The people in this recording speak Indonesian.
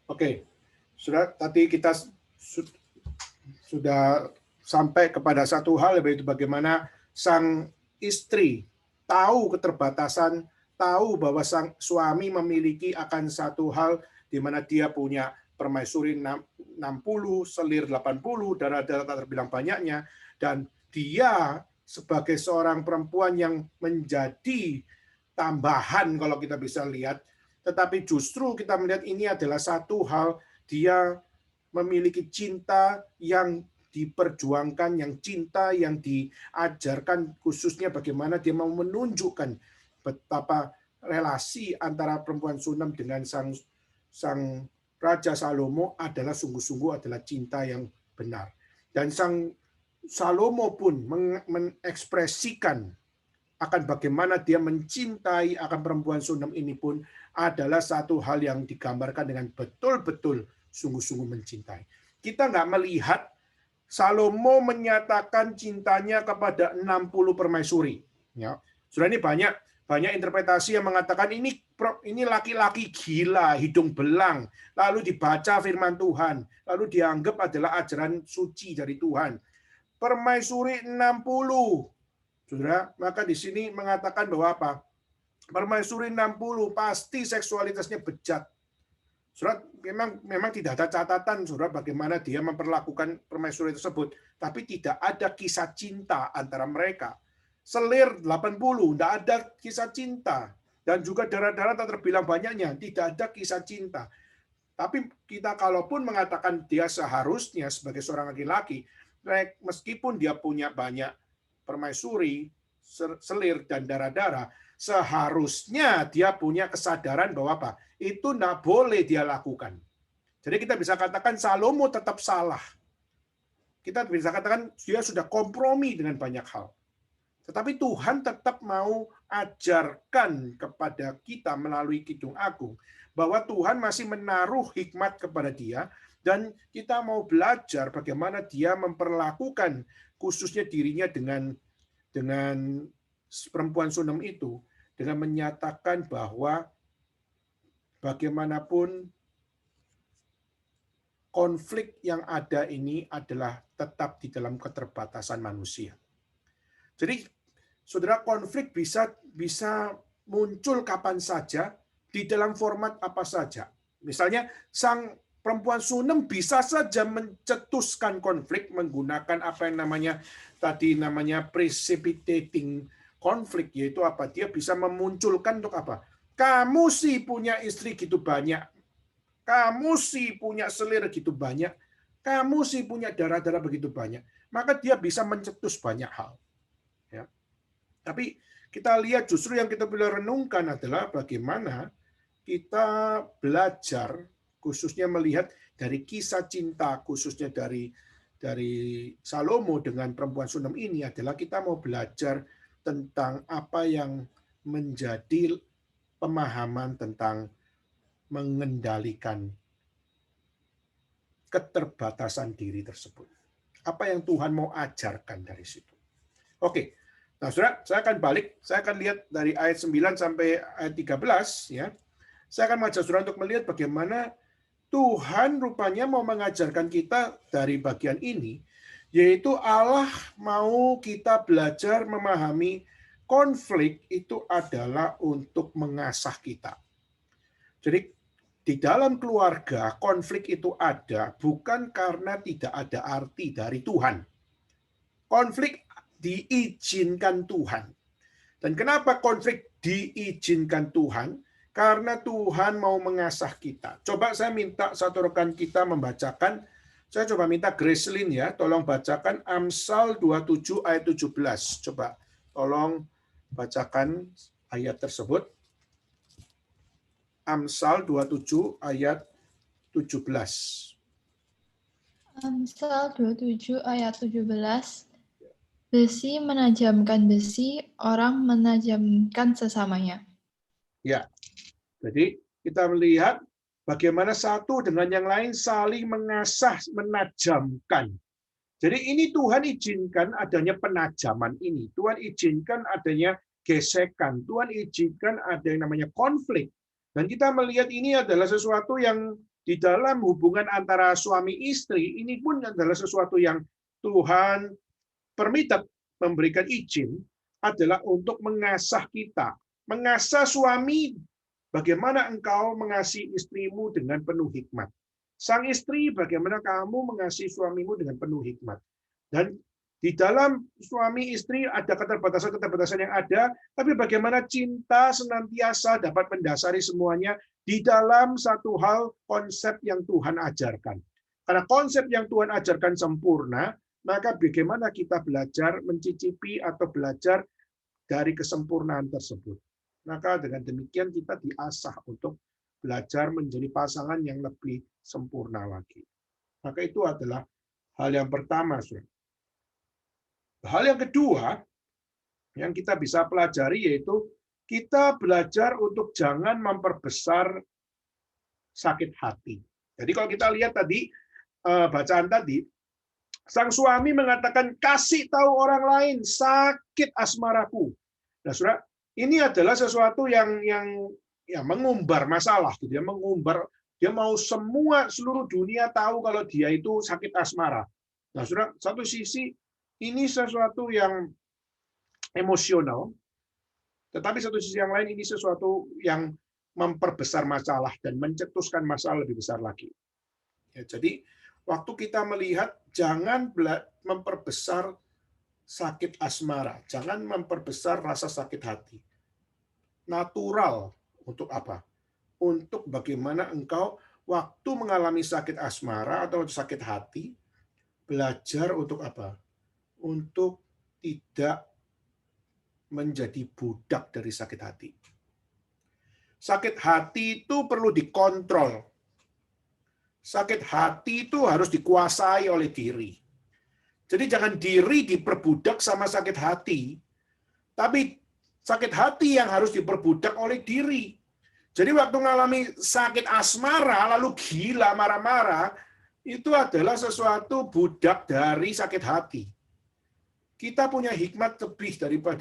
Oke, tadi kita sudah sampai kepada satu hal, yaitu bagaimana sang istri tahu keterbatasan, tahu bahwa sang suami memiliki akan satu hal di mana dia punya permaisuri 60, selir 80, darah-darah tak terbilang banyaknya, dan dia sebagai seorang perempuan yang menjadi tambahan kalau kita bisa lihat, tetapi justru kita melihat ini adalah satu hal, dia memiliki cinta yang diperjuangkan, yang cinta yang diajarkan, khususnya bagaimana dia mau menunjukkan betapa relasi antara perempuan Sunem dengan sang Raja Salomo adalah sungguh-sungguh adalah cinta yang benar. Dan sang Salomo pun mengekspresikan akan bagaimana dia mencintai akan perempuan Sunem ini pun adalah satu hal yang digambarkan dengan betul-betul sungguh-sungguh mencintai. Kita nggak melihat Salomo menyatakan cintanya kepada 60 permaisuri. Ya. Sudah ini banyak interpretasi yang mengatakan ini laki-laki gila, hidung belang, lalu dibaca firman Tuhan, lalu dianggap adalah ajaran suci dari Tuhan. Permaisuri 60. Saudara, maka di sini mengatakan bahwa apa? Permaisuri 60 pasti seksualitasnya bejat. Saudara, memang tidak ada catatan, saudara, bagaimana dia memperlakukan permaisuri tersebut, tapi tidak ada kisah cinta antara mereka. Selir 80, tidak ada kisah cinta, dan juga darah-darah tak terbilang banyaknya, tidak ada kisah cinta. Tapi kita kalaupun mengatakan dia seharusnya sebagai seorang laki-laki, meskipun dia punya banyak permaisuri, selir, dan darah-darah, seharusnya dia punya kesadaran bahwa apa? Itu tidak boleh dia lakukan. Jadi kita bisa katakan Salomo tetap salah. Kita bisa katakan dia sudah kompromi dengan banyak hal. Tetapi Tuhan tetap mau ajarkan kepada kita melalui Kidung Agung bahwa Tuhan masih menaruh hikmat kepada dia, dan kita mau belajar bagaimana dia memperlakukan khususnya dirinya dengan perempuan Sunem itu, dengan menyatakan bahwa bagaimanapun konflik yang ada ini adalah tetap di dalam keterbatasan manusia. Jadi, saudara, konflik bisa muncul kapan saja, di dalam format apa saja. Misalnya, sang perempuan Sunem bisa saja mencetuskan konflik menggunakan apa yang namanya precipitating konflik, yaitu apa? Dia bisa memunculkan untuk apa? Kamu sih punya istri gitu banyak, kamu sih punya selir gitu banyak, kamu sih punya darah-darah begitu banyak. Maka dia bisa mencetus banyak hal. Ya. Tapi kita lihat justru yang kita perlu renungkan adalah bagaimana kita belajar, khususnya melihat dari kisah cinta, khususnya dari Salomo dengan perempuan Sunem ini, adalah kita mau belajar tentang apa yang menjadi pemahaman tentang mengendalikan keterbatasan diri tersebut. Apa yang Tuhan mau ajarkan dari situ. Oke, nah saudara, saya akan lihat dari ayat 9 sampai ayat 13, ya. Saya akan mengajak saudara untuk melihat bagaimana Tuhan rupanya mau mengajarkan kita dari bagian ini, yaitu Allah mau kita belajar memahami konflik itu adalah untuk mengasah kita. Jadi di dalam keluarga konflik itu ada bukan karena tidak ada arti dari Tuhan. Konflik diizinkan Tuhan. Dan kenapa konflik diizinkan Tuhan? Karena Tuhan mau mengasah kita. Coba saya minta satu rekan kita membacakan. Saya coba minta Gracelyn ya, tolong bacakan Amsal 27 ayat 17. Coba tolong bacakan ayat tersebut. Amsal 27 ayat 17. Amsal 27 ayat 17. Besi menajamkan besi, orang menajamkan sesamanya. Ya, jadi kita melihat bagaimana satu dengan yang lain saling mengasah, menajamkan. Jadi ini Tuhan izinkan adanya penajaman ini. Tuhan izinkan adanya gesekan. Tuhan izinkan ada yang namanya konflik. Dan kita melihat ini adalah sesuatu yang di dalam hubungan antara suami istri, ini pun adalah sesuatu yang Tuhan permitted, memberikan izin, adalah untuk mengasah kita. Mengasah suami, bagaimana engkau mengasihi istrimu dengan penuh hikmat. Sang istri, bagaimana kamu mengasihi suamimu dengan penuh hikmat. Dan di dalam suami istri ada keterbatasan-keterbatasan yang ada, tapi bagaimana cinta senantiasa dapat mendasari semuanya di dalam satu hal konsep yang Tuhan ajarkan. Karena konsep yang Tuhan ajarkan sempurna, maka bagaimana kita belajar mencicipi atau belajar dari kesempurnaan tersebut. Maka dengan demikian kita diasah untuk belajar menjadi pasangan yang lebih sempurna lagi. Maka itu adalah hal yang pertama, saudara. Hal yang kedua yang kita bisa pelajari yaitu kita belajar untuk jangan memperbesar sakit hati. Jadi kalau kita lihat tadi bacaan tadi, sang suami mengatakan kasih tahu orang lain sakit asmaraku. Nah, saudara, ini adalah sesuatu yang mengumbar masalah, gitu ya, mengumbar. Dia mau seluruh dunia tahu kalau dia itu sakit asmara. Nah, saudara, satu sisi ini sesuatu yang emosional, tetapi satu sisi yang lain ini sesuatu yang memperbesar masalah dan mencetuskan masalah lebih besar lagi. Ya, jadi waktu kita melihat jangan memperbesar sakit asmara, jangan memperbesar rasa sakit hati. Natural untuk apa? Untuk bagaimana engkau waktu mengalami sakit asmara atau sakit hati, belajar untuk apa? Untuk tidak menjadi budak dari sakit hati. Sakit hati itu perlu dikontrol. Sakit hati itu harus dikuasai oleh diri. Jadi jangan diri diperbudak sama sakit hati, tapi sakit hati yang harus diperbudak oleh diri. Jadi waktu mengalami sakit asmara, lalu gila, marah-marah, itu adalah sesuatu budak dari sakit hati. Kita punya hikmat lebih daripada